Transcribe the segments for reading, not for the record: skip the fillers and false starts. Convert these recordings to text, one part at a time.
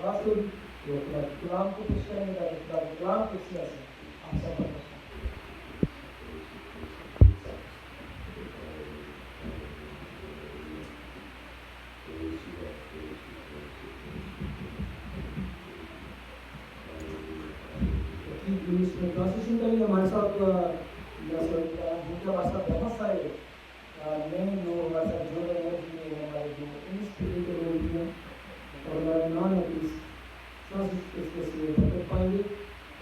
वास्तविक वो गुलाम को खुश करने का गुलाम किस तरह से आप सब पर इसमें ट्रांसलेशन करेंगे हमारे साथ जिनके हमारे साथ बहुत सारे नए लोग हमारे साथ जुड़ रहे हैं जिनमें हमारे जो इंग्लिश स्पीकिंग के लोग भी हैं और हमारे नॉन इंग्लिश इसके पकड़ पाएंगे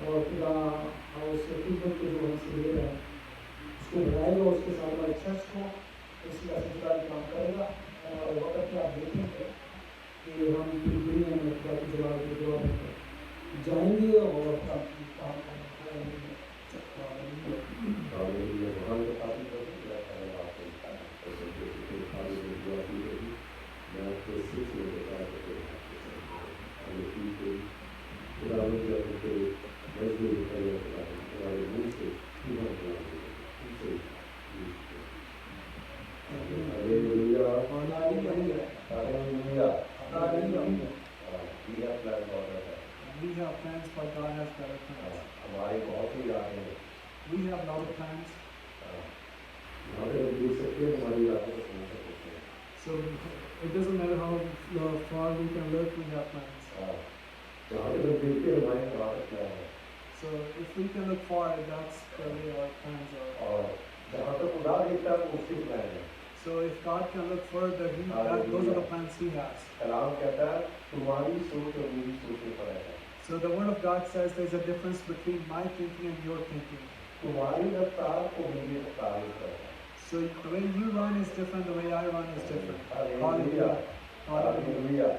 और फिर उसके फीडबैक के जो हमसे ले रहे हैं उसको बढ़ाएगा उसके साथ हमारे चर्च को इसी का सिलसिला काम करेगा और वक्त में आप देखेंगे कि हम दुनिया में जवाब जाएंगे और काम We have plans, but God has better plans. हमारे बहुत ही यादें हैं. We have a lot of plans. So it doesn't matter how far we can look, we have plans. So if we can look far, that's the way our plans are. So if God can look further, those are the plans He has. So the Word of God says there's a difference between my thinking and your thinking. So the way you run is different, the way I run is different. Hallelujah. Hallelujah.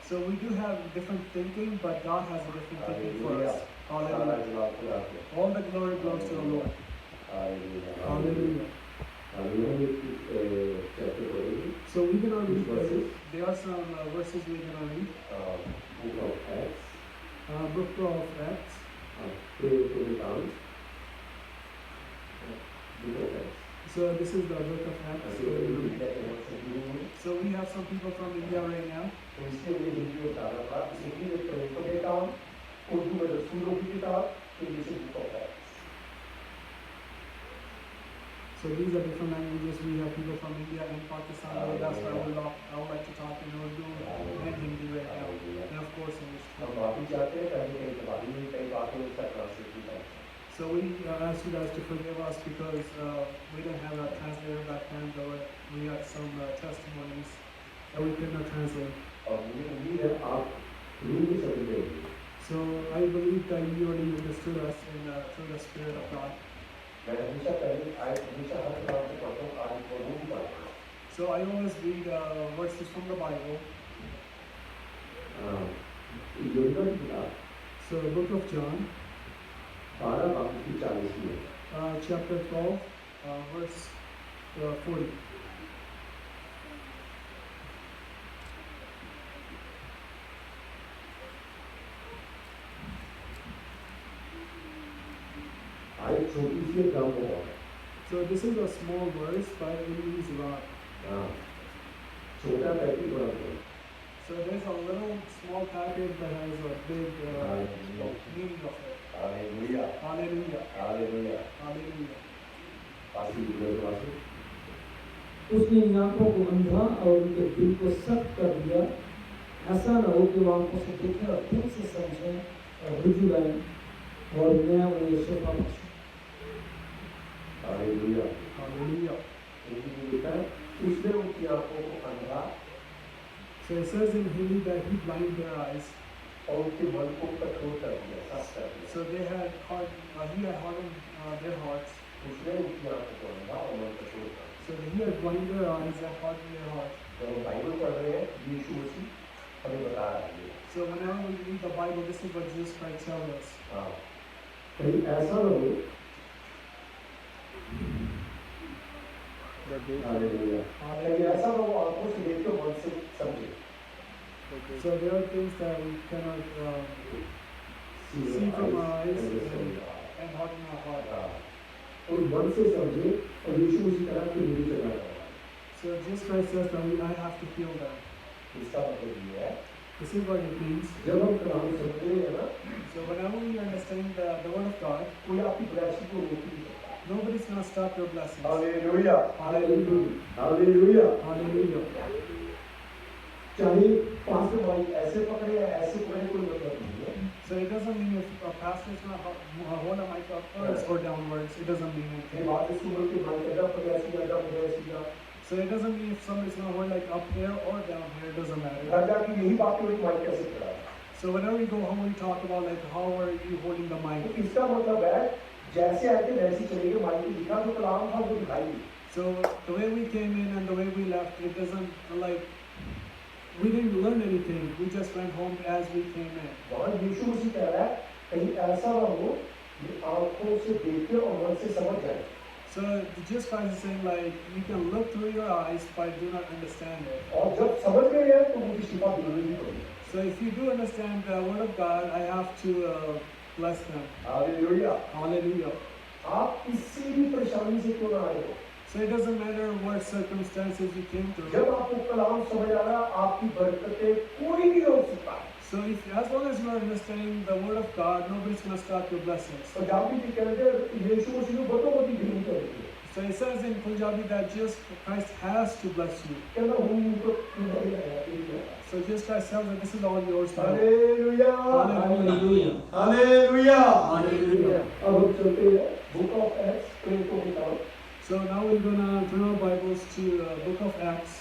So we do have different thinking, but God has a different thinking for us. Hallelujah. All the glory belongs to the Lord. Hallelujah. So we're going to read verses. There are some verses we're going to read. Book of Acts. So this is the book of Acts. So we have some people from India right now. So these are different languages. We have people from India and Pakistan. That's why I would like to talk in Urdu and Hindi right now. And of course English. So we ask you guys to forgive us because we didn't have a translator back then, but we had some testimonies that we could not translate. So I believe that you already understood us through the Spirit of God. So I always read verses from the Bible. So the book of John, chapter 12, verse 40. So this is a small verse, but it means a lot. So there's a little small package that has a big meaning of it. Hallelujah. Hallelujah. Hallelujah. Hallelujah. उसने इन आंखों को अंधा और उनके दिल को सख्त कर दिया, ऐसा न हो कि वो आंखों से देखें और दिल से समझें और रुजू लाएं और मैं उन्हें शिफा बख्शूं. हालेलुया. Hallelujah. उसने उनकी आंखों को अंधा. So it says in Hindi that He blinded their eyes. और उनके मन को कठोर कर दिया, सख्त कर दिया. So they had He had hardened their hearts. उसने उनकी आंखों को अंधा और मन कठोर कर दिया. So He had blinded their eyes and hardened their hearts. जब हम बाइबल पढ़ रहे हैं, यीशु मसीह हमें बता रहा है. So whenever we read the Bible, this is what Jesus Christ tells us. हाँ. कहीं ऐसा न हो. हालेलुया. कहीं ऐसा न हो आंखों से देख के मन से समझे. So there are things that we cannot see from our eyes and harden our heart. और मन से समझे और यीशु उसी तरह की नीति चला रहा है. So Jesus Christ says that I have to heal them. इसका मतलब ये है This is what it means. जब हम कलाम सुनते हैं ना So whenever we understand the word of God, कोई आपकी ब्लेसिंग को रोक नहीं सकता nobody's going to stop your blessings. Hallelujah Hallelujah. Hallelujah Hallelujah. चाहे पांच भाई ऐसे पकड़े या ऐसे पकड़े कोई मतलब नहीं है So it doesn't mean if a pastor is going to hold a mic upwards or downwards, it doesn't mean ये anything. बात इसको बोल के भाई अड्डा पकड़ा सीधा So it doesn't mean if somebody's going to hold like up here or down here, it doesn't matter. घर जाके यही बात कोई माइक कैसे पकड़ा So whenever we go home, we talk about like how are you holding the तो mic. इसका मतलब है जैसे आए थे वैसे चलेंगे माइक में लिखा जो कलाम था वो दिखाई So the way we came in and the way we left, it doesn't like we didn't learn anything. We just went home as we came in. वहाँ यीशु मसीह कह रहा है कहीं ऐसा ना हो कि आंखों से देखे और मन से समझ जाए So Jesus Christ is saying like you can look through your eyes but do not understand it. और जब समझ गए हैं तो मुझे शिफा देनी ही पड़ेगी So if you do understand the word of God, I have to bless them. Hallelujah Hallelujah. आप किसी भी परेशानी से क्यों ना आए हो So it doesn't matter what circumstances you came through. जब आपको कलाम समझ आ रहा है आपकी बरकतें कोई नहीं रोक सकता So if as long as you are understanding the word of God, nobody's going to stop your blessings. Punjabi जी कहते हैं यीशु मसीह ने बतो बती गिनी करेगी So it says in Punjabi that Jesus Christ has to bless you. कहना हूँ उनको नहीं आया So Jesus Christ tells that this is all yours now. Hallelujah Hallelujah. Hallelujah Hallelujah. अब हम चलते हैं बुक ऑफ एक्ट्स प्रेरितों की किताब So now we're going to turn our Bibles to Book of Acts,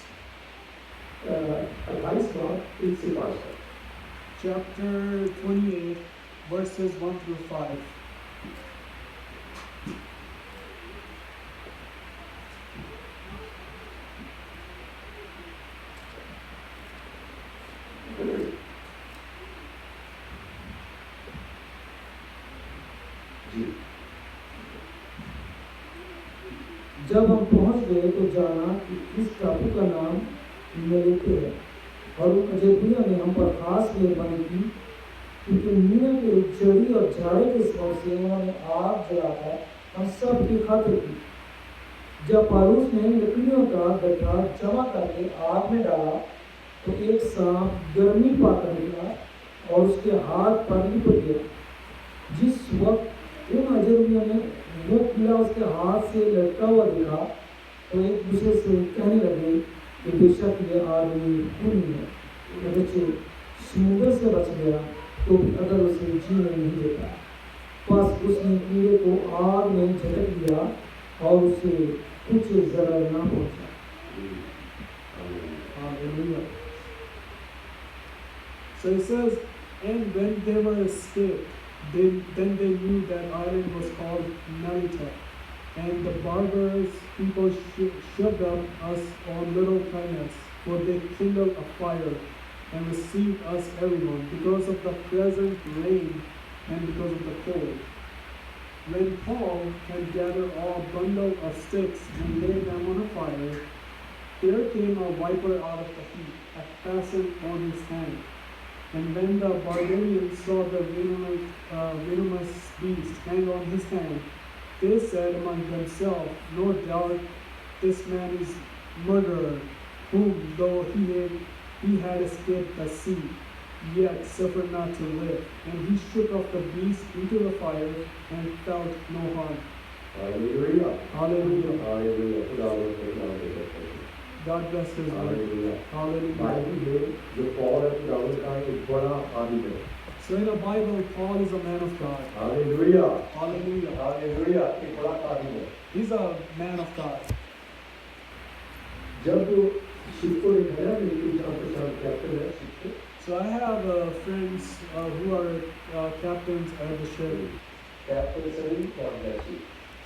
28 बार 1 से 5 तक chapter 28, verses 1 through 5. जी जब हम पहुंच गए तो जाना कि इस टापू का नाम मेलेते है और अजबिया ने हम पर खास मेहरबानी की क्योंकि मीना के चढ़ी और झाड़े के स्वर से उन्होंने आग जलाकर हम सब की खातिर की जब पारूस ने लकड़ियों का गड्ढा जमा करके आग में डाला तो एक सांप गर्मी पाकर निकला और उसके हाथ पर लिपट गया जिस वक्त उन अजनबियों ने वो कीड़ा उसके हाथ से लटका हुआ देखा तो एक दूसरे से कहने लगे कि बेशक ये आदमी खूनी है बच्चे समुद्र से बच गया तो भी अगर उसे जीने नहीं देता बस उसने कीड़े को आग में झटक दिया और उसे कुछ जरा ना पहुंचा। Hallelujah. So it says, and when they were escaped, then they knew that island was called Melita, and the barbarous people shoved up us on little kindness, for they kindled a fire and received us everyone because of the present rain and because of the cold. When Paul had gathered all bundle of sticks and laid them on a fire, there came a viper out of the heat, fastened on his hand. And when the barbarians saw the venomous beast hang on his hand, they said among themselves, no doubt this man is murderer, whom though he had escaped the sea, yet suffered not to live. And he shook off the beast into the fire and felt no harm. Hallelujah Hallelujah. Hallelujah खुदावंद के नाम पे करते हैं God bless his word. Hallelujah Hallelujah. Bible में जो पौल है खुदावंद का एक बड़ा आदमी है So in the Bible, Paul is a man of God. Hallelujah Hallelujah. Hallelujah एक बड़ा आदमी है He's a man of God. जब शिप को दिखाया मेरी जान पहचान कैप्टन है शिप के So I have friends who are captains at the ship. Captain Sunny God bless you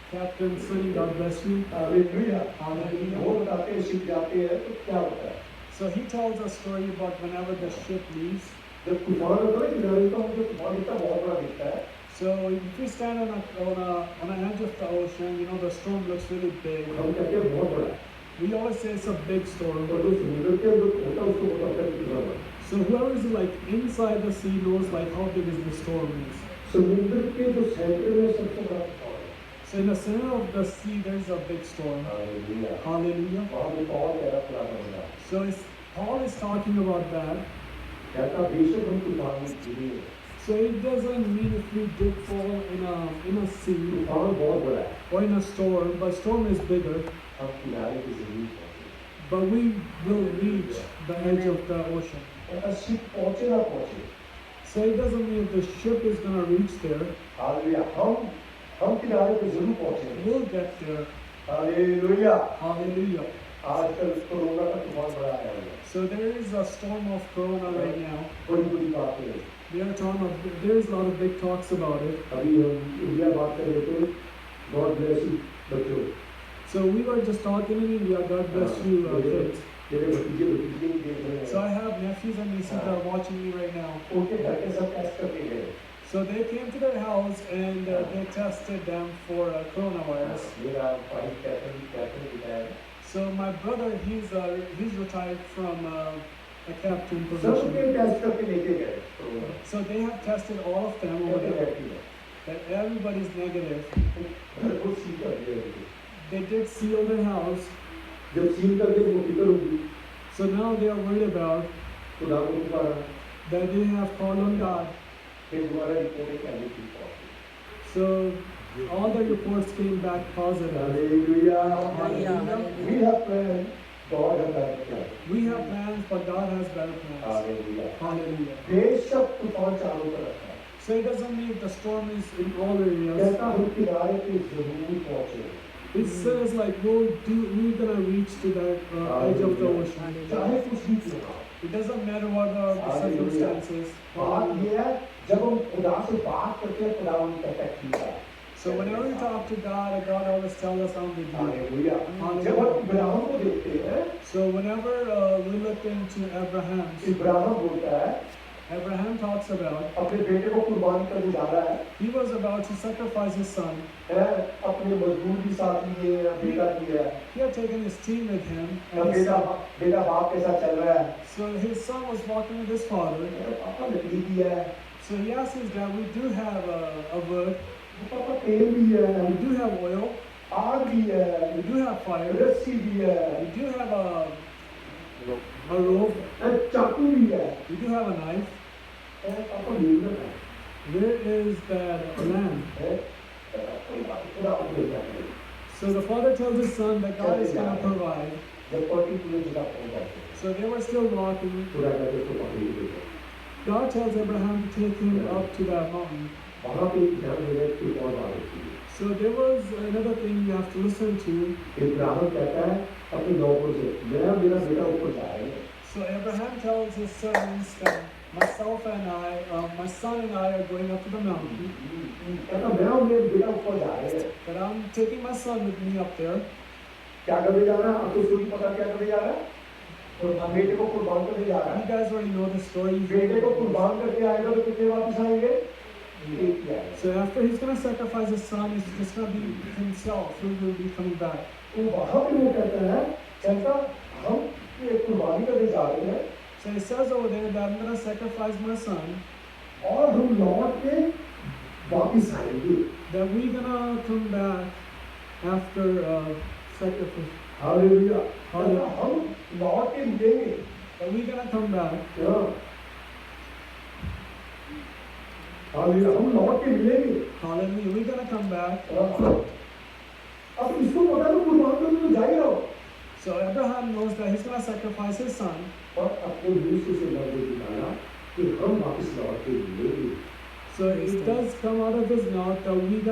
Captain Sunny, God bless you. Hallelujah Hallelujah. वो बताते हैं शिप जाते हैं तो क्या होता है So he tells a story about whenever the ship leaves. जब तूफान होता है किनारे का मुझे तूफान इतना बहुत बड़ा दिखता है So if we stand on an edge of the ocean, you know the storm looks really big. हम कहते हैं बहुत बड़ा है We always say it's a big storm. और जो समुद्र के अंदर होता है उसको पता है कितना बड़ा है So whoever is like inside the sea knows like how big is the storm is. समुद्र के जो सेंटर में सबसे बड़ा तूफान है So in the center of the sea, there's a big storm. Hallelujah Hallelujah. वहाँ पे पौल कह रहा खुदा बंदा So Paul is talking about that. कहता बेशक हम तूफान में गिरे So it doesn't mean if we did fall in a sea तूफान बहुत बड़ा है or in a storm, but storm is bigger. हम किनारे की जमीन पहुंचे But we will reach the edge of the ocean. कहता शिप पहुंचे ना पहुंचे So it doesn't mean the ship is gonna reach there. Hallelujah हम किनारे पे जरूर पहुंचेंगे We'll get there. Hallelujah Hallelujah. आजकल कोरोना का तूफान बड़ा आया है So there is a storm of corona right now. बड़ी बड़ी बातें हैं There's a lot of big talks about it. अभी हम इंडिया बात कर रहे थे गॉड ब्लेस यू बच्चों So we were just talking in India. God bless you, kids. मेरे भतीजे भतीजे भी देख रहे So I हैं have nephews and nieces that are watching me right now. उनके घर के सब टेस्ट करके गए So they came to their house and they tested them for coronavirus. मेरा भाई कैथलिक है So my brother, he's retired from a captain सबके position. टेस्ट करके लेके गए corona So they have tested all of them over कहते there. रहती है That everybody's negative. घर को सील कर दिया They did seal their house. जब सील कर दे वो फिक्र होगी So now they are worried about खुदा को पुकारा that they have called on God. फिर दोबारा रिपोर्ट एक नेगेटिव पहुंची So all the reports came back positive. Hallelujah Hallelujah. we have planned God has better plans We have plans, but God has better plans. Hallelujah Hallelujah. बेशक तूफान चालू कर रखा है So it doesn't mean the storm is in all areas. कहता हम किनारे पे जरूर पहुंचे It says like we're gonna reach to that edge of the ocean. चाहे कुछ भी क्यों ना हो। It doesn't matter what the circumstances. बात ये है जब हम खुदा से बात करते हैं खुदा हम कहता है ठीक है So whenever we talk to God, God always tells us I'm with you. Hallelujah जब हम इब्राहिम को देखते हैं So whenever we look into Abraham बोलता है Abraham talks about अपने बेटे को कुर्बान करने जा रहा है he was about to sacrifice his son. अपने मजदूर भी साथ लिए बेटा भी है He had taken his team with him, and his बेटा son. बेटा बाप के साथ चल रहा है So his son was walking with his father. पापा लकड़ी भी है So he asked his dad, "We do have a wood, पापा तेल भी है we do have oil, आग भी है we do have fire, रस्सी भी है we do have a rope, चाकू भी है we do have a knife. पापा मिलना है Where is that lamb?" खुदा को मिलना है So the father tells his son that God is going to provide. जब पर्टिकुलर जगह पहुंच जाते हैं So they were still walking. खुदा कहते हैं तो पकड़ी लेते हैं God tells Abraham to take him up to that mountain. वहाँ पे ध्यान देने की और बात होती है So there was another thing you have to listen to. Ibrahim कहता है अपने नौकर से मेरा बेटा ऊपर जाएगा So Abraham tells his servants that my son and I are going up to the mountain. कहता मेरा बेटा ऊपर जाएगा That I'm taking my son with me up there. क्या करने जा रहा है आपको स्टोरी पता क्या करने जा रहा है बेटे को कुर्बान करने जा रहा You है guys already know the story. बेटे को कुर्बान करके आएगा तो कितने वापस आएंगे एक ही आएगा So after he's going to sacrifice his son, it's just going to be himself who will be coming back. तो वहाँ पे वो कहता है कहता हम ये कुर्बानी करने जा रहे हैं So he says over there that I'm going to sacrifice my son, और हम लौट के वापस आएंगे that we're going to come back after sacrifice. Hallelujah hallelujah. हम लौट के मिलेंगे That we're going to come back. Hallelujah हम लौट के मिलेंगे Hallelujah. We're going to come back. अब इसको पता है कुर्बान करने तो जा ही रहो So Abraham knows that he's going to sacrifice his son. और अपने यीशु से लड़ने निकाला कि हम वापस लौट के मिलेंगे So it does come out of his mouth that we're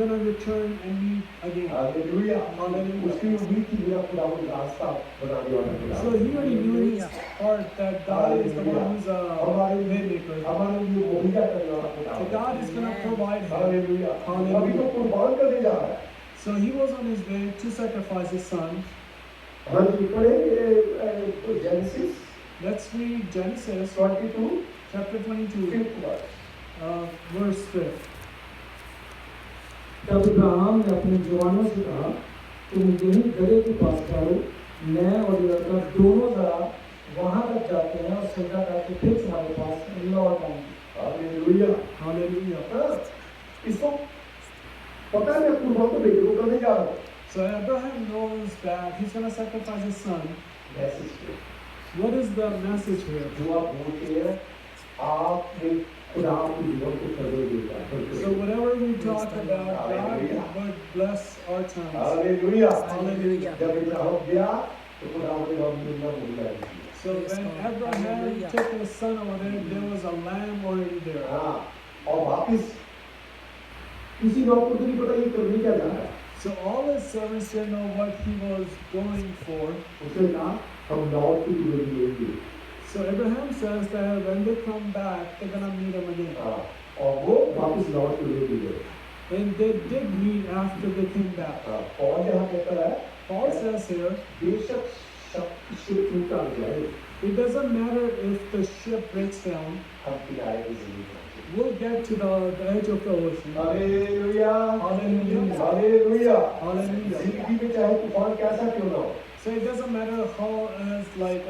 going to return and meet again. Hallelujah Hallelujah. उसकी उम्मीद की बिना खुदा वो रास्ता बनाने वाला खुदा So he already knew in his heart that God is the one who's a waymaker. हमारे लिए मुहैया करने वाला खुदा So God is going to provide him. Hallelujah Hallelujah. अभी तो कुर्बान करने जा रहा है So he was on his way to sacrifice his son. हाँ जी पढ़ेंगे genesis Let's read Genesis 22 chapter 22, 5th verse verse 5. तब इब्राहिम ने अपने जवानों से कहा तुम यहीं गधे के पास ठहरो मैं और लड़का दोनों जरा वहां तक जाते हैं और सजदा करके फिर तुम्हारे पास लौट आएंगे हालेलुया Hallelujah. इसको पता है मैं कुर्बान तो बेटे को करने जा रहा हूँ। So Abraham knows that he's going to sacrifice his son. Message पे What is the message here? जो आप बोलते हैं आपने खुदा आपके जीवन को करने देगा। So whatever we talk about, God would bless our tongues. Hallelujah. Hallelujah. जब इब्राहिम गया तो खुदा ने रब बोला। So when Abraham took his son over there was a lamb already there. हाँ और वापिस किसी नौकर को नहीं पता ये करने क्या जा रहा है। So all his servants didn't know what he was going for. उसने कहा हम लौट के लेंगे। So Abraham says that when they come back, they're gonna meet him again. हाँ और वो वापिस लौट के लेंगे। And they did meet after they came back. हाँ और यहाँ कहता है Paul says here, बेशक शिप टूटा जाए it doesn't matter if the ship breaks down. हम किनारे की जिंदगी We'll get to the edge of the ocean. Hallelujah Hallelujah. Hallelujah Hallelujah. जिंदगी में चाहे तूफान कैसा क्यों ना हो। So it doesn't matter how as like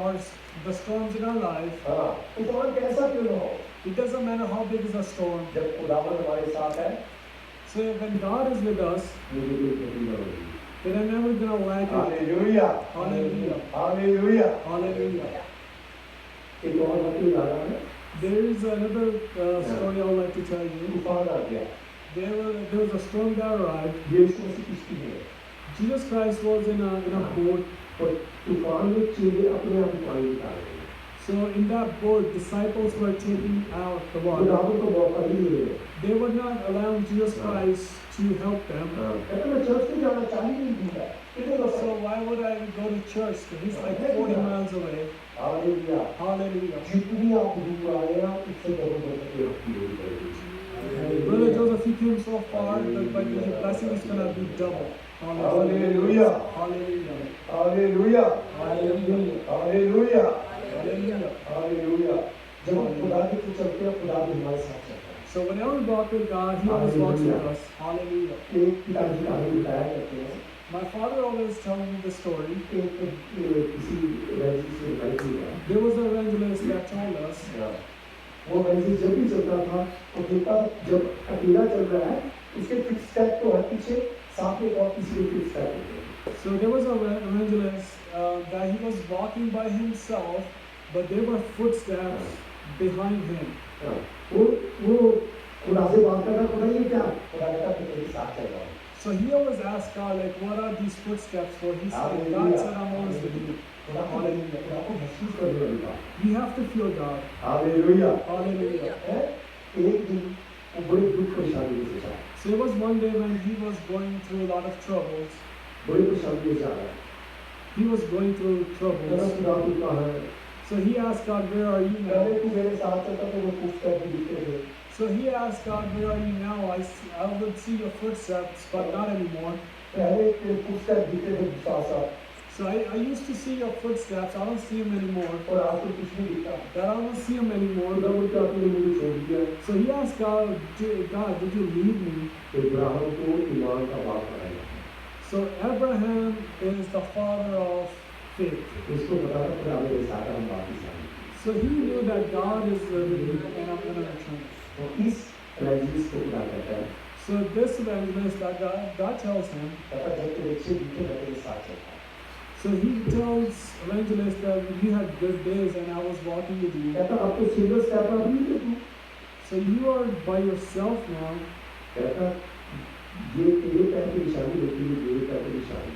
the storms in our life. हाँ तूफान कैसा क्यों ना हो। It doesn't matter how big is the storm. जब खुदावन हमारे साथ है So when God is with us, मुझे कोई क्षति ना होगी। then I'm never gonna lack it. Hallelujah Hallelujah. Hallelujah. Hallelujah. एक और बात ये याद है There is another story I would like to tell you. तूफान आ गया There was a storm that arrived. यीशु मसीह किसकी है Jesus Christ was in a boat. और तूफान में चेले अपने आप ही पानी निकाल रहे हैं। So in that boat, disciples were taking out the water. खुदावन को मौका नहीं दे रहे। They were not allowing Jesus Christ to help them. कहते मैं चर्च में जाना चाह ही नहीं दूंगा। So why would I go to church? Because he's like 40 miles away. Hallelujah Hallelujah. जितनी आप दूर आए आप उससे डबल करके आपकी दूरी करेगी। Brother Joseph, he came so far, but his blessing is going to be double. Hallelujah. Hallelujah. Hallelujah Hallelujah. Hallelujah Hallelujah. Hallelujah जब हम खुदा के पीछे चलते हैं खुदा भी हमारे साथ चलता है। So whenever we walk with God, He always walks with us. Hallelujah. एक पिताजी कहानी बताया करते हैं My father always tells me the story. एक किसी एवेंजलिस्ट से बाइक हुआ There was an evangelist that told us. वो एवेंजलिस्ट जब भी चलता था तो देखता जब अकेला चल रहा है उसके फिक्स स्टेप तो हर पीछे साथ में और किसी के फिक्स स्टेप होते हैं। So there was an evangelist that he was walking by himself, but there were footsteps behind him. वो खुदा से बात करता खुदा ये क्या खुदा कहता मैं तेरे साथ चल रहा हूँ। So he always asked God, like, what are these footsteps for? He said, God said, I'm always with you. खुदा को महसूस करने वाली बात। You have to feel God. Hallelujah. Hallelujah. एक दिन वो बड़ी दुख परेशानी में से जा So it was one day when he was going through a lot of troubles. बड़ी परेशानी में जा रहा है। He was going through कहता troubles. खुदा तू कहाँ है? So he asked God, where are you पहले now? तू मेरे साथ चलता तो वो footsteps भी दिखते थे। So he asked God, where are you now? I would see your footsteps, but not anymore. पहले तेरे footsteps दिखते थे साथ-साथ So I used to see your footsteps. I don't see them anymore. और आज तो कुछ नहीं दिखता। That I don't see them anymore. खुदा बोलता आपने मुझे छोड़ दिया। So he asked God, God, did you leave me? Ibrahim को ईमान का बाप बनाया। So Abraham is the father of faith. इसको पता था खुदा मेरे साथ है, हम वापिस आएंगे। So he knew that God is with me and I'm going to return. तो इस evangelist को खुदा कहता है So this evangelist that God tells him, कहता जब तेरे अच्छे बीते मैं तेरे साथ चलता। so he tells evangelist that you had good days and I was walking with you. कहता अब तो single step आप नहीं थे तू। So you are by yourself now. कहता ये तेरे पैर की निशानी होती है मेरे पैर की निशानी।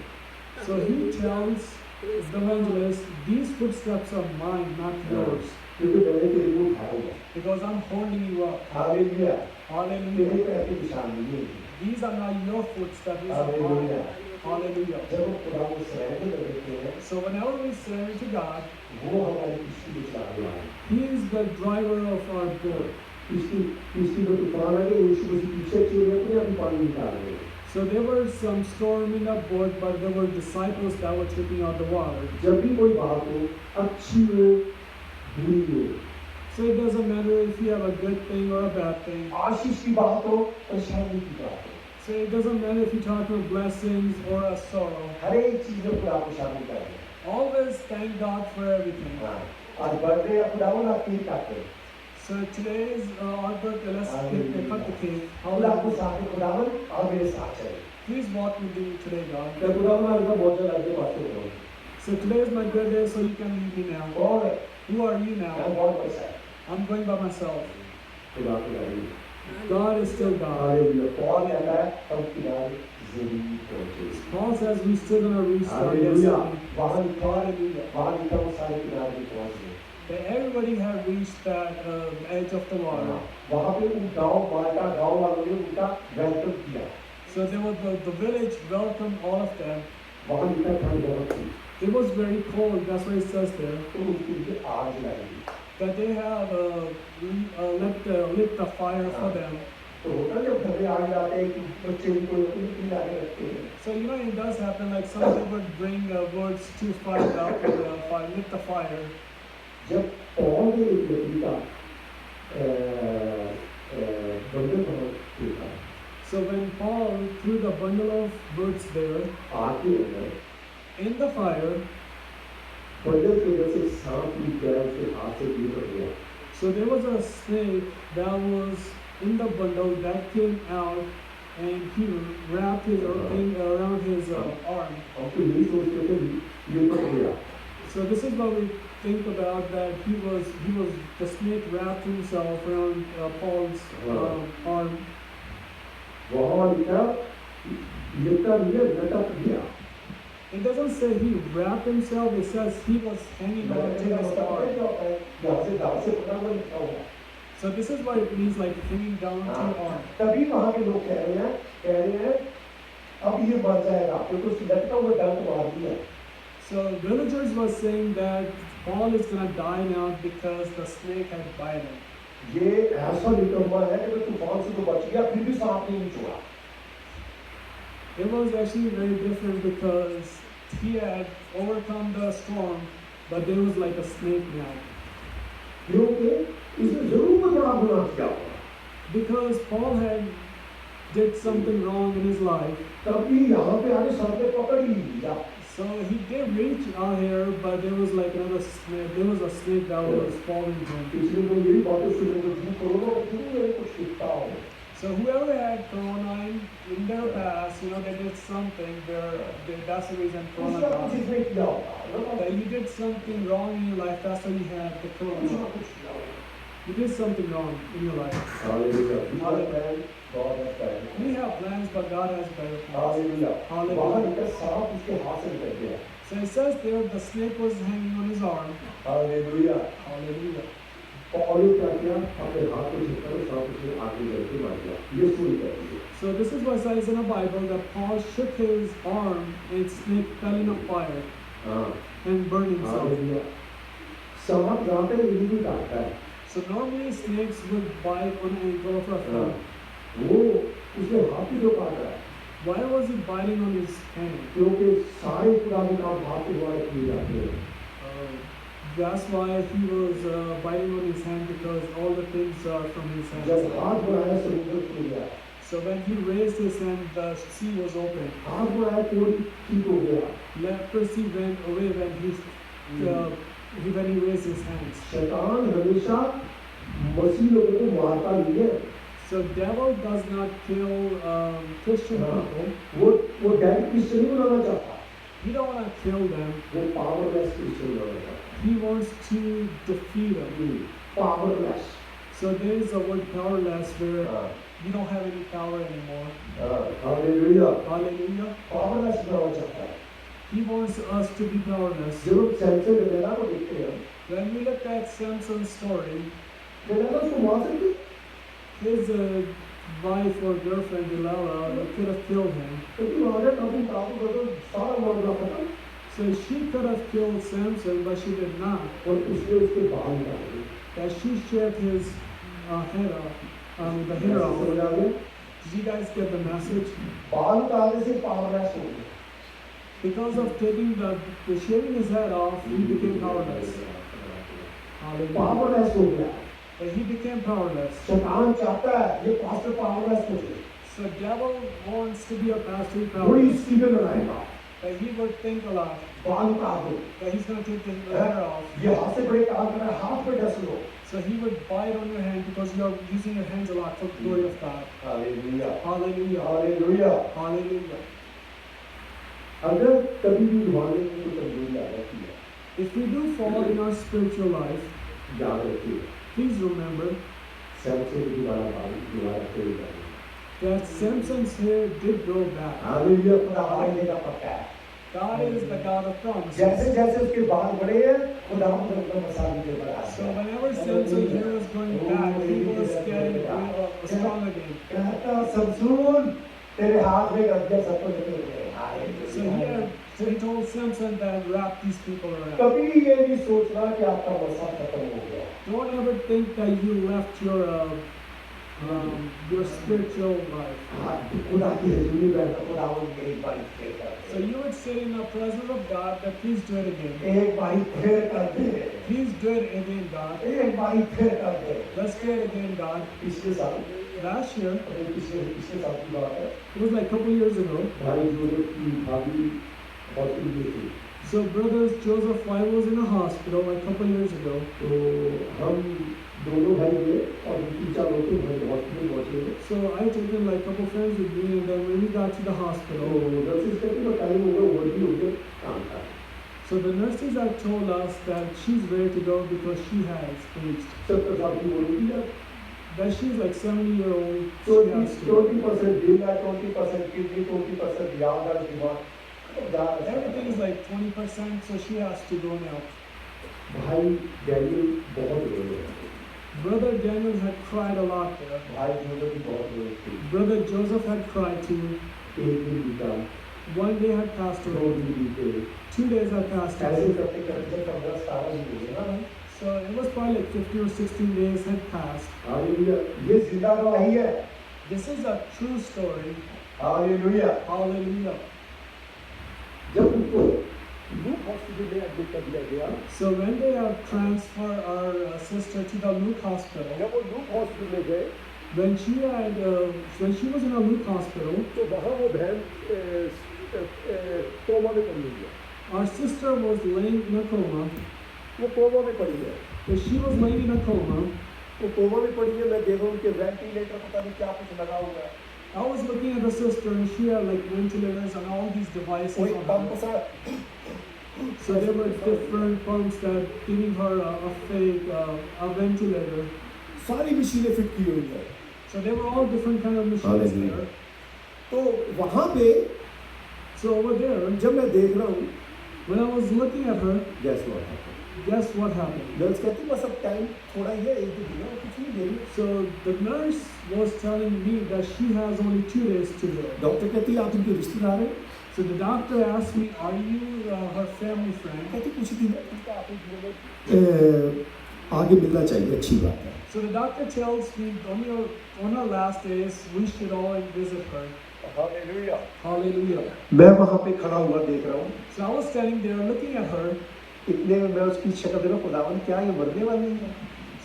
So he tells the evangelist, these footsteps are mine, not yours. क्योंकि मैंने तेरे को उठाया। Because I'm holding you up. Hallelujah. Hallelujah. तेरे पैर की निशानी ये है। These are not your footsteps, these are Hallelujah. mine. Hallelujah. जब हम खुदा को surrender कर देते हैं So whenever we surrender to God, वो हमारी किस्ती को चलाने वाला है। He is the driver of our boat. किस्ती को तूफान आ गया यीशु मसीह पीछे चले अपने आप ही पानी निकाल रहे हैं। So there were some storm in that boat, but there were disciples that were taking out the water. जब भी कोई बात हो अच्छी हो बुरी हो So it doesn't matter if you have a good thing or a bad thing. आशीष की बात हो परेशानी की बात हो So it doesn't matter if you're talking about blessings or a sorrow. हर एक चीज में खुदा को शामिल कर रहे हैं। Always thank God for everything. हाँ आज बर्थडे या खुदावन आप केक काटते हैं। So So today's artwork, let's cut the cake. खुदा को साथ में खुदावन और मेरे साथ चले Please walk with me today, God. मैं खुदावन आपका बहुत ज़्यादा आगे बात करूँ So today is my good day, so you can leave me now. और Who are you मैं now? बहुत पैसा है I'm going by myself. खुदा की गाड़ी God is still God. Hallelujah कौन कहता है हम किनारे जरूर पहुंचे Paul says we're still gonna reach our hallelujah destiny. वहाँ लिखा वहाँ लिखा वो सारे किनारे पे पहुंच गए That everybody have reached that edge of the water. वहाँ पे उन गांव माल्टा गांव वालों ने उनका वेलकम किया So there was the village welcomed all of them. वहाँ लिखा ठंड बहुत थी It was very cold. That's what it says there. तो उनके लिए आग जलाई That they have lit the fire for them. तो होता जब घर में आग जाते हैं कि बच्चे उनको उनकी आगे रखते हैं So you know it does happen. Like some people would bring words to fire up with the fire, lit the fire. जब पौल ने एक लकड़ी का बंडल देखा So when Paul threw the bundle of words there आग के अंदर in the fire, bundle की वजह से सांप की जड़ उसके हाथ से गिर गया so there was a snake that was in the bundle that came out and he wrapped his thing around his arm. और तो यही सोचते थे ये पड़ गया So this is what we think about, that the snake wrapped himself around Paul's arm. वहाँ लिखा लिखा नहीं लटक गया It doesn't say he wrapped himself, it says he was hanging on to his arm. यहाँ से दाव से पकड़ा हुआ लिखा हुआ So this is what it means, like hanging down to your arm. तभी वहाँ के लोग कह रहे हैं अब ये मर जाएगा क्योंकि उसकी लटका हुआ डंक मार दिया So villagers were saying that Paul is gonna die now because the snake had bitten him. ये ऐसा निकम्मा है कि तूफान से तो बच गया फिर भी सांप नहीं छोड़ा It was actually very different because he had overcome the storm, but there was like a snake now. क्योंकि इसने जरूर कोई बड़ा गुनाह किया होगा Because Paul had did something wrong in his life. तभी यहाँ पे आके सबने पकड़ ही लिया So he did reach out here, but there was like another snake. There was a snake that was following him. इसलिए मैं यही बातें सुनने को जी कोरोना को क्यों मेरे कुछ सीखता हूँ So whoever had corona in their past, they did something. That's the reason corona उसका got कुछ you. इसने किया होगा That you did something wrong in your life. That's why you had the कुछ corona. ना कुछ किया होगा You did something wrong in your life. Hallelujah God has planned. We have plans, but God has better plans. Hallelujah Hallelujah. वहाँ निकल सांप उसके हाथ से निकल गया So it says there the snake was hanging on his arm. Hallelujah Hallelujah. और ये क्या किया अपने हाथ को झुकाकर सांप उसने आगे करके मार दिया ये सुन करती है So this is what it says in the Bible, that Paul shook his arm and snake fell in a fire हाँ and burned himself. हालेलुया सांप जहाँ पे नहीं काटता है So normally snakes would bite on an ankle of a हाँ, foot. वो उसने हाथ ही जो काट रहा है Why was he biting on his hand? क्योंकि सारे पुराने काम हाथ के द्वारा किए जाते हैं That's why he was biting on his hand, because all the things are from his जब hand. हाथ बढ़ाया समुद्र खुल गया So when he raised his hand, the sea was open. हाथ बढ़ाया कोई ठीक हो गया Leprosy went away when he raised his hands. शैतान हमेशा मसीह लोगों को मारता नहीं है So devil does not kill Christian हाँ, people. वो डेड क्रिश्चियन नहीं बनाना चाहता He don't want to kill them. वो पावरलेस क्रिश्चियन बनाना चाहता He wants to defeat them. Powerless So there is a word powerless, where you don't have any power anymore. Hallelujah Hallelujah. Powerless बनाना चाहता है He wants us to be powerless. जब हम सैमसन डिलेला को देखते हैं When we look at Samson's story, डिलेला उसको मार सकती his wife or girlfriend Delilah could have killed him. क्योंकि वहाँ काफी काबू करके सारा मामला खत्म So she could have killed Samson, but she did not. और उसने उसके बाल निकाले That she shaved his head off, the hair off. समझ आ गया Did you guys get the message? बाल निकालने से पावरलेस हो गया Because of taking the shaving his head off, he became powerless. Hallelujah. Powerless हो गया But he became powerless. शैतान चाहता है ये पास्टर पावरलेस हो जाए So devil wants to be a pastor बड़ी powerless. स्कीमें बनाएगा that he would think a lot, बाल उतार दो, that he's going to take the hair off. ये हाथ से बड़े काम कर रहा है, हाथ पे डस लो। So he would bite on your hand because you're using your hands a lot for the glory of God. Hallelujah, Hallelujah. Hallelujah. Hallelujah. अगर कभी भी ईमान में कोई कमजोरी आ जाती है, If we do fall in our spiritual life, याद रखिए, please remember सैमसन दोबारा फिर जाएगा। that Samson's hair did grow back. Hallelujah, खुदा वायदे का पक्का है। God is the God of promises. जैसे जैसे उसके बाल बढ़े हैं, खुदा अपना मसाले के बढ़ा। So whenever Samson's hair was growing back, he was getting strong again. कहता समसून, तेरे हाथ में गद्दे सब कुछ निकल गए। So he told Samson that wrap these people around. कभी ये नहीं सोचना कि आपका मसा खत्म हो गया। Don't ever think that you left your spiritual life. खुदा की हजूरी में बैठा, खुदा उनके एक बार फिर कर दे। So you would sit in the presence of God that please do it again. एक बार फिर कर दे। Please do it again, God. एक बार फिर कर दे। Let's do it again, God. पिछले साल, Last year, पिछले साल की बात है। it was like a couple years ago. भाई जोसेफ की भाभी हॉस्पिटल में थी। So brothers Joseph White was in a hospital like a couple years ago. तो हम दोनों भाई गए और 3-4 लोग थे हॉस्पिटल पहुँचे। So I took in like a couple friends with me, and then when we got to the तो hospital, नर्सिस कहती है टाइम हो गया, वो भी हो गया, काम था। so the nurses had told us that she's ready to go because she has reached, 70 साल की हो रही है। that she's like 70-year-old. She has to. 20% दिल है, 20% किडनी, 20% याद है, दिमाग। Everything is like 20%, so she has to go now. भाई डैनियल बहुत रोए। Brother Daniel had cried a lot there. भाई जोसेफ भी बहुत रोए थे। Brother Joseph had cried too. एक दिन बीता, One day had passed 2 away. दिन बीते। 2 days had passed ऐसे away. करते करते 15-17 दिन हो गए ना। So it was probably like 15 or 16 days had passed. Hallelujah, ये जिंदा गवाही है। This is a true story. Hallelujah. Hallelujah. जब उनको लूक हॉस्पिटल में एडमिट कर दिया गया, So when they have transferred our sister to the Luke Hospital, जब वो लूक हॉस्पिटल में गए, when she was in a Luke Hospital, तो वहाँ वो बहन कोमा में पड़ी हुई है। our sister was laying in a coma. वो कोमा में पड़ी है। So she was laying in a coma. वो कोमा में पड़ी है, मैं देख रहा हूँ उनके वेंटिलेटर पता नहीं क्या कुछ लगा हुआ है। I was looking at the sister and she had like ventilators and all these devices कोई on पंप her. सा So there were different pumps that giving her a fake a ventilator. सारी मशीनें फिट की हुई है। So there were all different kind of machines Hallelujah. there. तो वहाँ पे So over there, जब मैं देख रहा हूँ, when I was looking at her, gas हुआ था। guess what happened? नर्स कहती बस अब टाइम थोड़ा ही है, 1-2 दिन और कुछ नहीं देरी। So the nurse was telling me that she has only 2 days to live. Doctor कहती है आप इनके रिश्तेदार हैं? So the doctor asked me, "Are you her family friend?" कहती कुछ दिन है, इसका आप आगे मिलना चाहिए, अच्छी बात है। So the doctor tells me on her last days we should all visit her. Hallelujah. Hallelujah. मैं वहाँ पे खड़ा हुआ देख रहा हूँ, So I was standing there looking at her. इतने में मैं उसकी शक्ल देखा, खुदावन क्या ये मरने वाली है?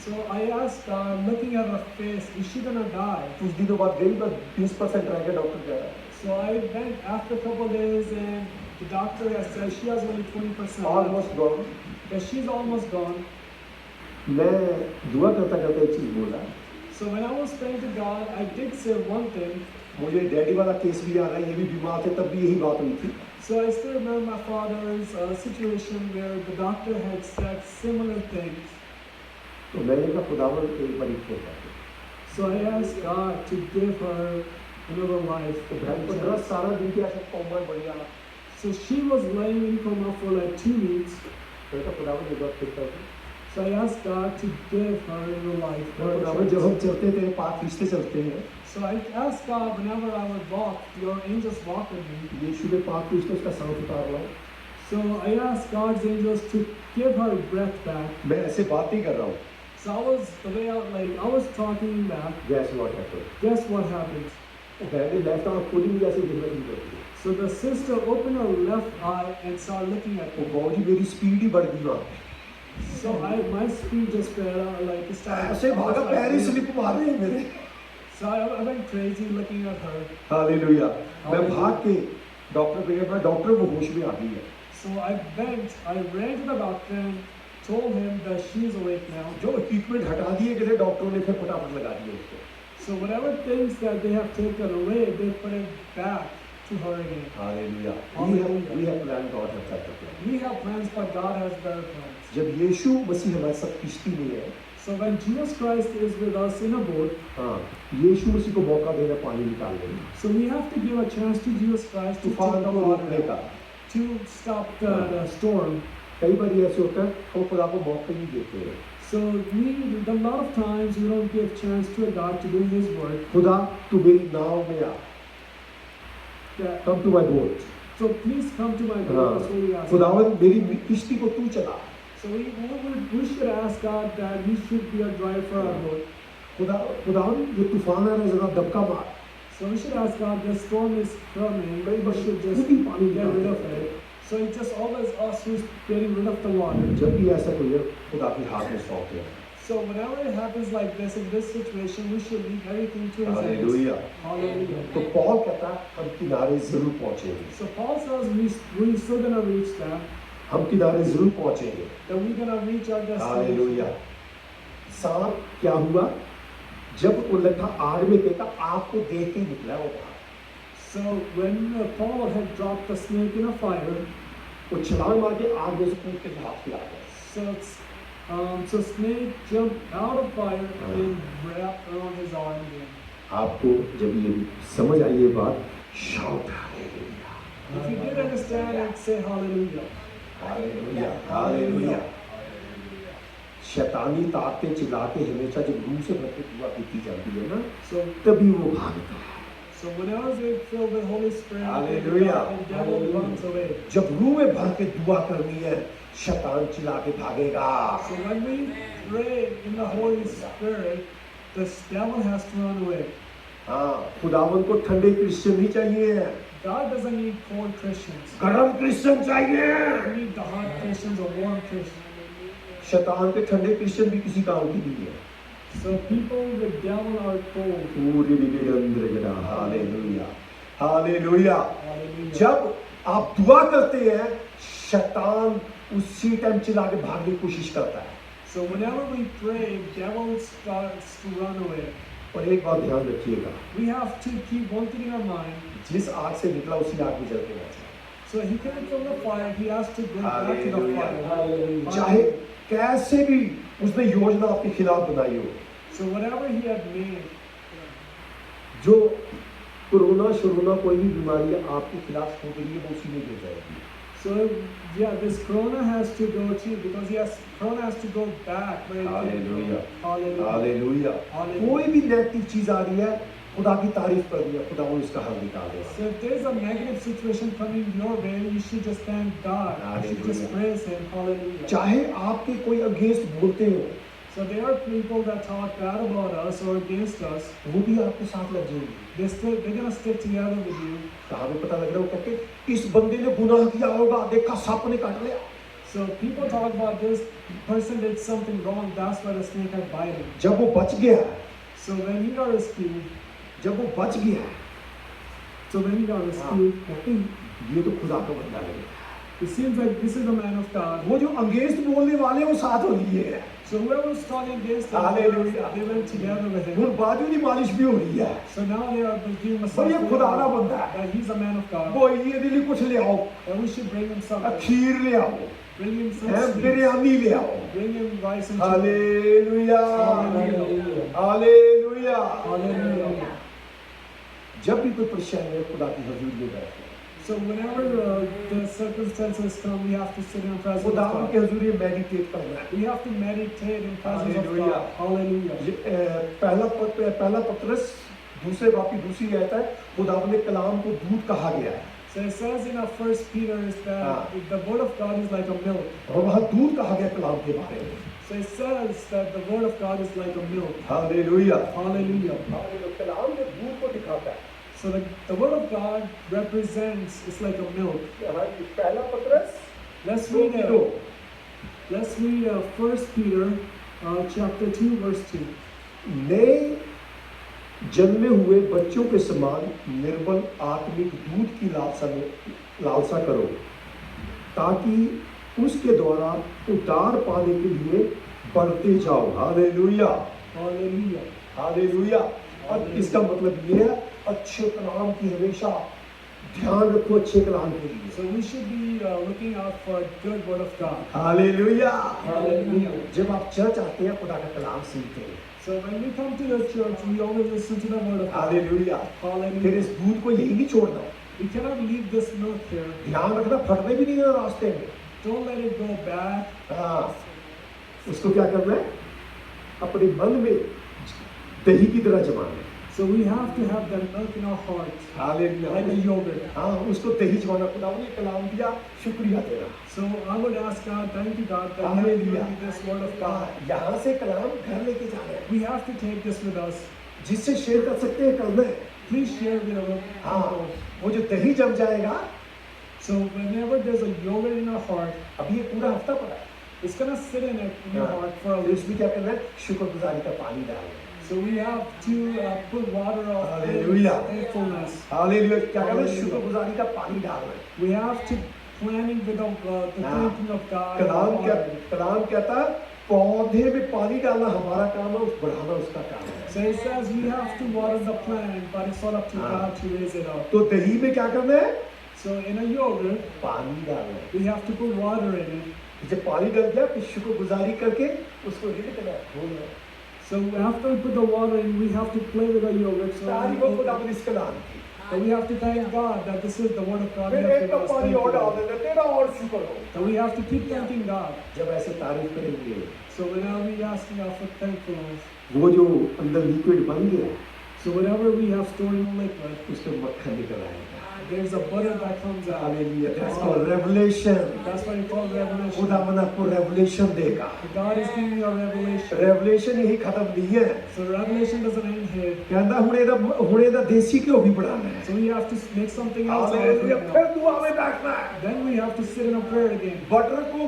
So I asked, looking at her face, is she gonna die? कुछ दिनों बाद गई, बस 20% रह गया, डॉक्टर कह रहा है। So I went after a couple of days and the doctor has said she has only 20% left, almost gone. that she's almost gone. मैं दुआ करता करता एक चीज बोला, So when I was praying to God, I did say one thing. मुझे daddy वाला case भी आ रहा है, ये भी बीमार थे, तब भी यही बात हुई थी। So I still remember my father's situation where the doctor had said similar things. तो मैंने कहा खुदावन एक बार इसको कर दे। So I asked God to give her another life. तो बहन को 10 दिन की ऐसे कोमा में बढ़िया। So she was laying in coma for like 2 weeks. मैंने कहा खुदावन एक बार फिर कर दे। So I asked God to give her another life. खुदावन जब हम चलते थे, पाक रिश्ते चलते हैं, So I asked God whenever I would walk, your angels walk with me. यीशु के पाक रिश्ते उसका सांस उतार रहा हूँ। So I asked God's angels to give her breath back. मैं ऐसे बात ही कर रहा हूँ। So I was talking back. Gas water पर। Guess what happened? बहन ने लेफ्ट आर्म खोली, मुझे ऐसे देखना शुरू कर दिया। So the sister opened her left eye and started looking at वो me. बाबू जी मेरी स्पीड ही बढ़ गई वहाँ पे। So my speed just sped out, like it started. ऐसे भागा, पैर ही स्लिप मार रहे हैं मेरे। So I went crazy looking at her. Hallelujah. मैं भाग के डॉक्टर को ये बोला, डॉक्टर वो होश में आ गई है। So I ran to the doctor and told him that she's awake now. जो ट्रीटमेंट हटा दिए गए थे डॉक्टरों ने फिर फटाफट लगा दिए उसको। So whatever things that they have taken away, they put it back to her again. Hallelujah. Hallelujah. We have planned, God has set the plan। We have plans, but God has better plans. जब यीशु मसीह हमारे साथ किश्ती में है, So when Jesus Christ is with us in a boat, हाँ, यीशु मसीह को मौका देना पानी निकालने का, so we have to give a chance to Jesus Christ to तूफान take the को रोकने water, का। to stop the storm. कई बार ऐसे होता है वो खुदा को मौका नहीं देते हैं। So a lot of times we don't give chance to God to do His work. खुदा तू मेरी नाव में आ, That, come to my boat. so please come to my boat. हाँ, That's what we ask. खुदावन मेरी किश्ती को तू चला। So we should ask God that He should be a driver for our boat. खुदावन ये तूफान आ रहा है जरा दबका मार। So we should ask God, the storm is coming, कई we बार should खुद just ही पानी get rid निकालते of हैं। it. So it's just always us who's getting rid of the water. जब भी ऐसा कोई है खुदा के हाथ में सौंपते हैं। So whenever it happens like this, in this situation, we should leave everything to His hands. Hallelujah. Hallelujah. तो पौल कहता है हम किनारे जरूर पहुंचेंगे, So Paul says we're still gonna reach that, हम किनारे जरूर पहुंचेंगे। that we're gonna reach our destination. Hallelujah. सांप क्या हुआ जब वो लट्ठा आग में फेंका, आग को देख के निकला वो बाहर। So when Paul had dropped the snake in a fire, वो छलांग मार के आग में से कूद के हाथ खिला गया। so snake jumped out of fire and wrapped around his arm again. आपको जब ये समझ आई ये बात, shout hallelujah, If you did understand it, say hallelujah. Hallelujah, hallelujah. शैतानी ताकतें चिल्ला के हमेशा जब रूह से भरपूर दुआ की जाती है ना, So तभी वो भागता है। So whenever we're filled with Holy Spirit, Hallelujah. the devil runs away. जब रूह में भर के दुआ करनी है, शैतान चिल्ला के भागेगा। So when we pray in the Holy Spirit, the devil has to run away. हाँ, खुदावन को ठंडे क्रिश्चियन नहीं चाहिए, God doesn't need cold Christians. गरम क्रिश्चियन चाहिए। We need the hot Christians or warm Christians. शैतान के ठंडे क्रिश्चियन भी किसी काम की नहीं है। So people with devil are cold. पूरी विवेक अंदर जरा, हालेलुया, हालेलुया। Hallelujah. जब आप दुआ करते हैं, शैतान उसी टाइम चिल्ला के भागने की कोशिश करता है। So whenever we pray, devil starts to run away. और एक बात ध्यान रखिएगा, We have to keep one thing in our mind. जिस आग से निकला उसी आग में जल के रहना चाहिए। So he came from the fire, he has to go back to the Hallelujah. fire. चाहे कैसे भी उसने योजना आपके खिलाफ बनाई हो, So whatever he had made, जो कोरोना शोरोना कोई भी बीमारी आपके खिलाफ हो गई है, वो उसी में गिर जाएगी। so yeah, this corona has to go too, because corona has to go back where it came hallelujah, from. Hallelujah. Hallelujah. Hallelujah. कोई भी नेगेटिव चीज आ रही है, खुदा की तारीफ कर रही है, खुदा वो इसका हल निकाल देगा। So if there's a negative situation coming your way, you should just thank God. You should just Hallelujah. praise Him. Hallelujah. चाहे आपके कोई अगेंस्ट बोलते हो, So there are people that talk bad about us or against us. वो भी आपके साथ लग जाएंगे। They're gonna stick together with you. कहाँ पे पता लग रहा है, वो कहते इस बंदे ने गुनाह किया होगा, देखा सांप ने काट लिया। So people talk about this person did something wrong. That's why the snake had bite him. जब वो बच गया, So when he got rescued, जब वो बच गया, कहते ये तो खुदा का बंदा है। it seems like this is the man of God. वो जो अगेंस्ट बोलने वाले वो साथ हो लिए हैं। So whoever was talking against him, Hallelujah. they went together with him. उन बाजू की मालिश भी हो रही है। So now they are giving a पर ये खुदा का बंदा है। that he's a man of God. वो ये दिल्ली कुछ ले आओ, And we should bring him something. खीर ले आओ, Bring him some sweets. Biryani ले आओ। Bring him rice and chicken. Hallelujah, Hallelujah. Hallelujah. Hallelujah. जब भी कोई परेशानी है, खुदा की हजूरी में बैठो। So whenever the circumstances come, we have to sit in the presence of खुदा God. की हजूरी में मेडिटेट करना है। We have to meditate in presence of Hallelujah. God. Hallelujah. पहला पत्रस दूसरे बापी दूसरी रहता है, खुदा ने कलाम को दूध कहा गया है। So it says in our First Peter is that the word of God is like a milk. और वहाँ दूध कहा गया कलाम के बारे में। So it says that the word of God is like a milk. Hallelujah. Hallelujah. कलाम में दूध को दिखाता है। So the word of God represents, it's like a milk. पहला पत्रस Let's दो read की दो। Let's read 1 Peter chapter 2 verse 2. नए जन्मे हुए बच्चों के समान निर्मल आत्मिक दूध की लालसा करो, ताकि उसके द्वारा उद्धार पाने के लिए बढ़ते जाओ। Hallelujah, Hallelujah. हालेलुया। अब इसका मतलब ये है, अच्छे कलाम की हमेशा ध्यान रखो, अच्छे कलाम के लिए। So we should be looking out for a good word of God. Hallelujah. Hallelujah. जब आप चर्च आते हैं, खुदा का कलाम सुनते हैं। So when we come to the church, we always listen to the word of God. Hallelujah. फिर Hallelujah. इस दूध को यही नहीं छोड़ना, We cannot leave this milk here. ध्यान रखना फटने भी नहीं देना रास्ते में। Don't let it go bad. हाँ, उसको क्या करना है, अपने मन में दही की तरह जमाना है। So we have to have that milk in our hearts, hallelujah. like a yogurt. हाँ, उसको दही जमाना, खुदा ने कलाम दिया, शुक्रिया देना। So I would ask God, thank you God, that you have given me this word of God. यहाँ से कलाम घर लेके जाना है, We have to take this with us. जिससे शेयर कर सकते हैं कल में। Please share with other हाँ, people. वो जो दही जम जाएगा, So whenever there's a yogurt in our heart, अभी ये पूरा हफ्ता पड़ा है, it's gonna sit in it in your heart for a तो little. इसमें क्या करना है, शुक्रगुजारी का पानी डालना है। So we have to put water of Hallelujah. thankfulness. Hallelujah, क्या करना है, Hallelujah. शुक्रगुजारी का पानी डालना है। We have to planning with the thanking of God. कलाम कहता है, पौधे में पानी डालना हमारा काम है, उस बढ़ाना उसका काम है। So it says we have to water the plant, but it's all up to God to raise it up. तो दही में क्या करना है, So in a yogurt, पानी डालना है। we have to put water in it. जब पानी डल गया, फिर शुक्रगुजारी करके उसको रिड़कना है, खोलना है। So after we put the water in, we have to play with the yogurt. तारीफ खुदा So इस कलाम की। so we have to thank God that this is the word of God. फिर we have एक to कप पानी thank और डाल God. देना, तेरा और शुक्र हो। So we have to keep thanking God. जब ऐसे तारीफ करेंगे, So whenever we asking God for thankfulness, वो जो अंदर लिक्विड बन गया, so whatever we have stored in the liquid, उसमें मक्खन निकल आएगा। there's a butter that comes out. Hallelujah, that's called revelation। That's why we call it revelation. खुदा मन आपको रेवलेशन देगा। God is giving you a revelation. Revelation यही खत्म नहीं है, So revelation doesn't end here. कहता हुणे दा देसी घ्यो भी बढ़ाना है। So we have to make something else out of hallelujah, it फिर now. दुआ में बैठना है, Then we have to sit in a prayer again. Butter को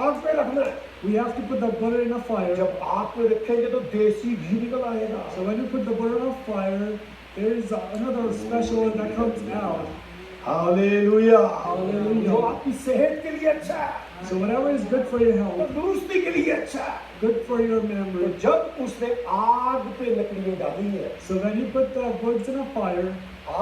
आग पे रखना है। We have to put the butter in a fire. जब आग पे रखेंगे तो देसी घी निकल आएगा। So when you put the butter in a fire, there is another special one that comes out. Hallelujah, hallelujah. जो आपकी सेहत के लिए अच्छा है, So whatever is good for your health, तंदुरुस्ती के लिए अच्छा है। good for your तो memory. जब उसने आग पे लकड़ियां डाली है, So when you put the woods in a fire,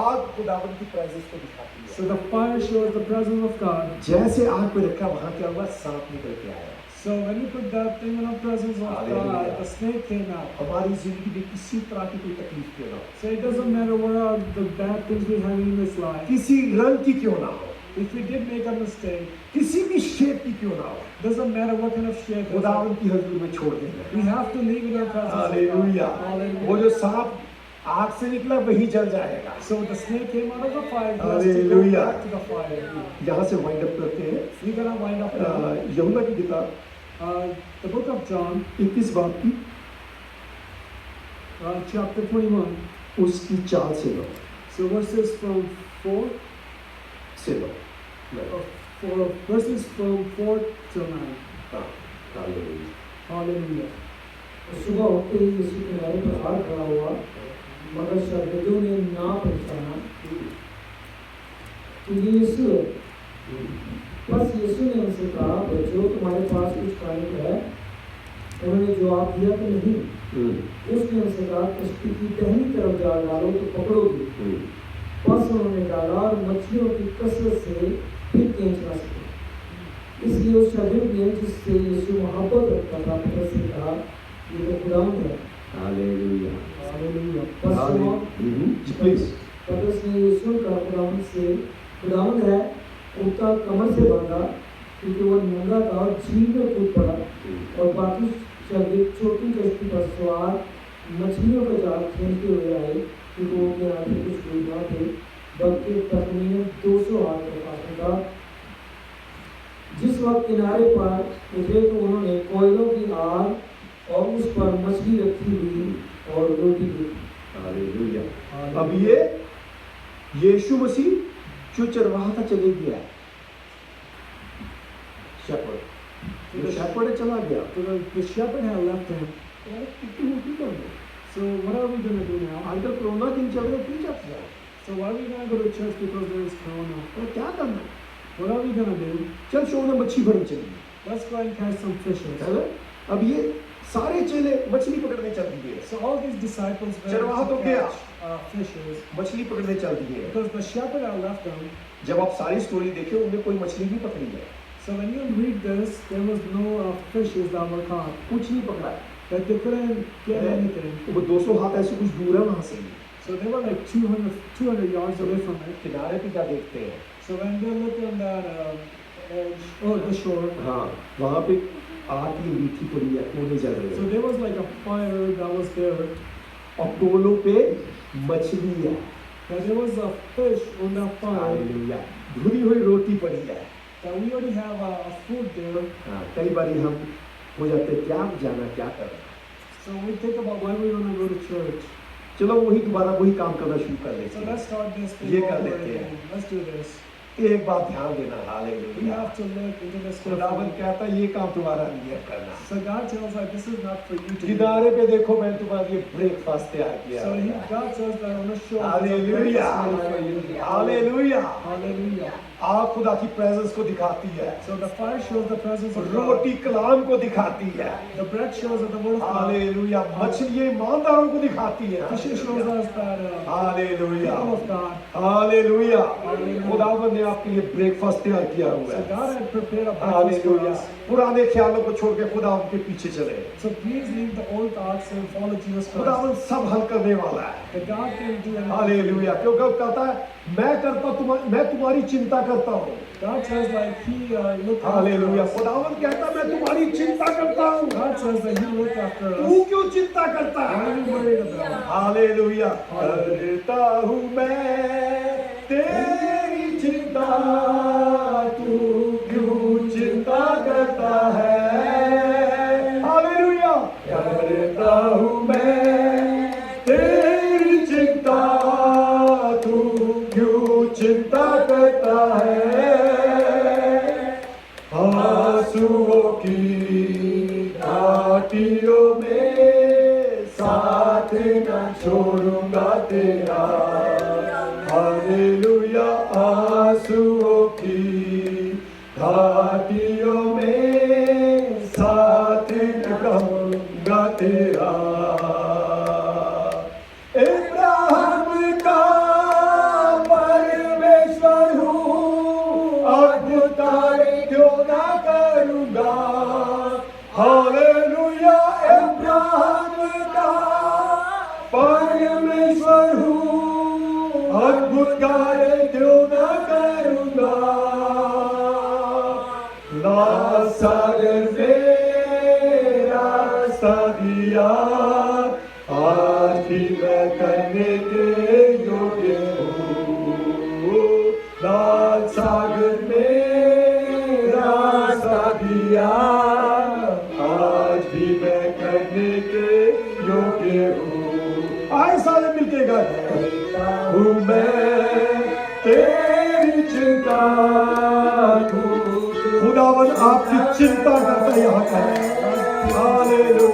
आग खुदावन की प्रेजेंस को दिखाती है। so the fire shows the presence of God. जैसे आग पे रखा, वहां क्या हुआ, सांप निकल के आया। So when you put that thing in the presence of Hallelujah. God, the snake came out. हमारी जिंदगी में किसी तरह की कोई तकलीफ क्यों ना हो, So it doesn't matter what are the bad things we have in this life. किसी रंग की क्यों ना हो, If we did make a mistake, किसी भी शेप की क्यों ना हो, doesn't matter what kind of shape it is, खुदावन की हजूर में छोड़ देना है। we have to leave in our presence of God. Hallelujah. Hallelujah. वो जो सांप आग से निकला वही जल जाएगा। So the snake came out of the fire, he has to go Hallelujah. back to the fire. यहाँ से वाइंड अप करते हैं। We're gonna wind up now. यहुन्ना की किताब The book of John, 21 बाब की chapter 21. उसकी 4 से 9 So verses from 4 से 9। verses from 4 till 9. हाँ, हालेलुया। Hallelujah. सुबह होते ही यीशु किनारे पर हाथ खड़ा हुआ, मगर शागिर्दों ने ना पहचाना कि ये यीशु है। बस यीशु ने उनसे कहा, बच्चों, तुम्हारे पास कुछ खाने है? उन्होंने जवाब दिया कि नहीं। उसने उनसे कहा, कश्ती की दाहिनी तरफ जाल डालो तो पकड़ोगे। बस उन्होंने डाला और मछलियों की कसरत से फिर खींच ना सके। इसलिए उस शागिर्द ने, जिससे यीशु मोहब्बत रखता था, पतरस से कहा, ये तो खुदावंद है। हालेलुया। Hallelujah. बस सुनो, जी प्लीज। पतरस ने यीशु का खुदावंद से, खुदावंद है, उठता कमर से बांधा, क्योंकि वो नंगा था और झील में कूद पड़ा। और बाकी शागिर्द छोटी कश्ती पर सवार मछलियों का जाल खींचते हुए आए, क्योंकि वो के हाथ में कुछ दूर न थे, बल्कि तकरीबन 200 हाथ का फासला था। जिस वक्त किनारे पर उतरे तो उन्होंने कोयलों की आग और उस पर मछली रखी हुई और रोटी दी। हालेलुया। अब ये यीशु मसीह जो चरवाहा था चले गया, शेपर्ड चला गया। So the shepherd had left him. कितनी रोटी बन गई। So what are we going to do now? आजकल कोरोना दिन चल रहे क्यों जाते हैं? So why are we going to go to church because there is corona? तो क्या करना? What are we going to do? चल शो में मच्छी भरने चलिए, Let's go and catch some fishes. है ना? अब ये सारे चेले मछली पकड़ने चल दिए, So all these disciples went चरवाहा तो to गया, catch fishes मछली पकड़ने चल दिए। because the shepherd had left them. जब आप सारी स्टोरी देखें उनमें कोई मछली नहीं पकड़ी है, So when you read this, there was no fishes that were caught. कुछ नहीं पकड़ा है। That they couldn't get anything. वो 200 हाथ ऐसे कुछ दूर है वहाँ से। So they were like 200 yards away from it. किनारे पे क्या देखते हैं? So when they looked on that edge, the shore, हाँ, वहाँ पे आग की मीठी पड़ी है, कोने जल रहे so हैं, there was like a fire that was there. और कोलों पे मछली है। That there was a fish on that fire. Hallelujah, भुनी हुई रोटी पड़ी है। That we already have a food there. हाँ, कई बार हम हो जाते हैं, क्या जाना क्या करना। So we think about why we want to go to church. चलो वही दोबारा वही काम करना शुरू कर So लेते हैं। let's start this thing ये all कर over लेते हैं। again. Let's do this. एक बात ध्यान देना, We hallelujah. have to look into this खुदावन carefully. कहता है ये काम तुम्हारा नहीं है करना। So God tells us this is not for you to do. किनारे पे देखो, मैं तुम्हारे लिए ब्रेकफास्ट तैयार किया So है। God says that on the shore. Hallelujah, hallelujah. Hallelujah. आग खुदा की प्रेजेंस को दिखाती है, So the fire shows the presence of God. रोटी कलाम को दिखाती है। The bread shows that the word of God. Hallelujah, मछली ईमानदारों को दिखाती है। Fish shows us that hallelujah, people of God. Hallelujah. Hallelujah. खुदावन ने आपके लिए ब्रेकफास्ट तैयार किया हुआ So है। God had prepared a breakfast for hallelujah, us. पुराने ख्यालों को छोड़ के खुदा उनके पीछे चले। So please leave the old thoughts and follow Jesus Christ. खुदावन सब हल करने वाला है। That God can do anything. Hallelujah, क्योंकि वो कहता है मैं तुम्हारी चिंता करता हूँ। God says like He looked after hallelujah, us. खुदावन कहता है मैं तुम्हारी चिंता करता हूँ। God says that He looked after तू us. क्यों चिंता करता What are है? you worried about? हालेलुया, करता हूँ मैं तेरी चिंता, तू क्यों चिंता करता है? हालेलुया, करता हूँ मैं तेरी चिंता, तू क्यों चिंता करता है? आंसुओं की घाटियों में साथ न छोड़ूंगा तेरा। हालेलुया, आंसुओं की घाटियों में साथ न रहूंगा तेरा। इब्राहिम का परमेश्वर हूँ, अद्भुत कार्य क्यों ना करूँगा। हालेलुया, इब्राहिम का परमेश्वर हूँ, अद्भुत कार्य क्यों ना करूँगा। लाल सागर में रास्ता दिया, आज भी मैं करने के योग्य हूँ। लाल सागर में रास्ता दिया, आज भी मैं करने के योग्य हूँ। आए सारे मिलके करता हूँ मैं तेरी चिंता, खुदावन आपकी चिंता करता है यहाँ पर। हालेलुया,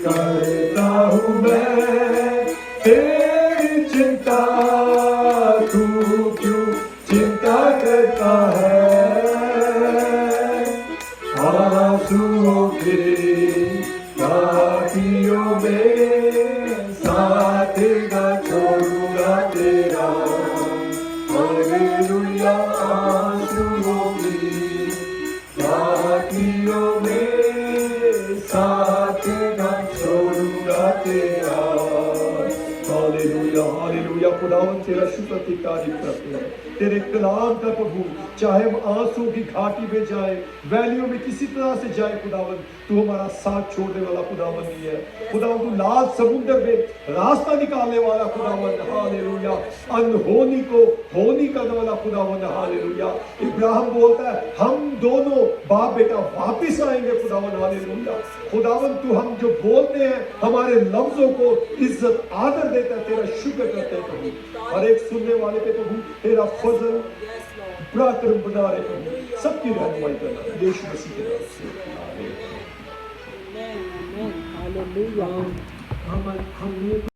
करता हूँ मैं तेरी चिंता, तू क्यों चिंता करता है? आंसुओं की घाटियों में साथ न छोड़ूंगा तेरा। हालेलुया, आंसुओं की घाटियों में साथ न छोड़ूंगा तेरा। हालेलुया, हालेलुया, खुदावन तेरा शुक्र की तारीफ करते हैं, तेरे कलाम का प्रभु। चाहे हम आंसू की घाटी में जाए, वैलियों में किसी तरह से जाए, खुदावन तू हमारा साथ छोड़ने वाला खुदावन नहीं है। खुदावन तू लाल समुद्र में रास्ता निकालने वाला खुदावन। हालेलुया, अनहोनी को होनी करने वाला खुदावन। हालेलुया, इब्राहिम बोलता है हम दोनों बाप बेटा वापिस आएंगे खुदावन। हालेलुया, खुदावन तू हम जो बोलते हैं हमारे लफ्जों को इज्जत आदर देता है, तेरा शुक्र करते हैं प्रभु। हर एक सुनने वाले पे प्रभु तेरा फजल पराक्रम बना रहे प्रभु, सबकी रहनुमाई करना यीशु मसीह के नाम से। आमीन। Hallelujah. हमने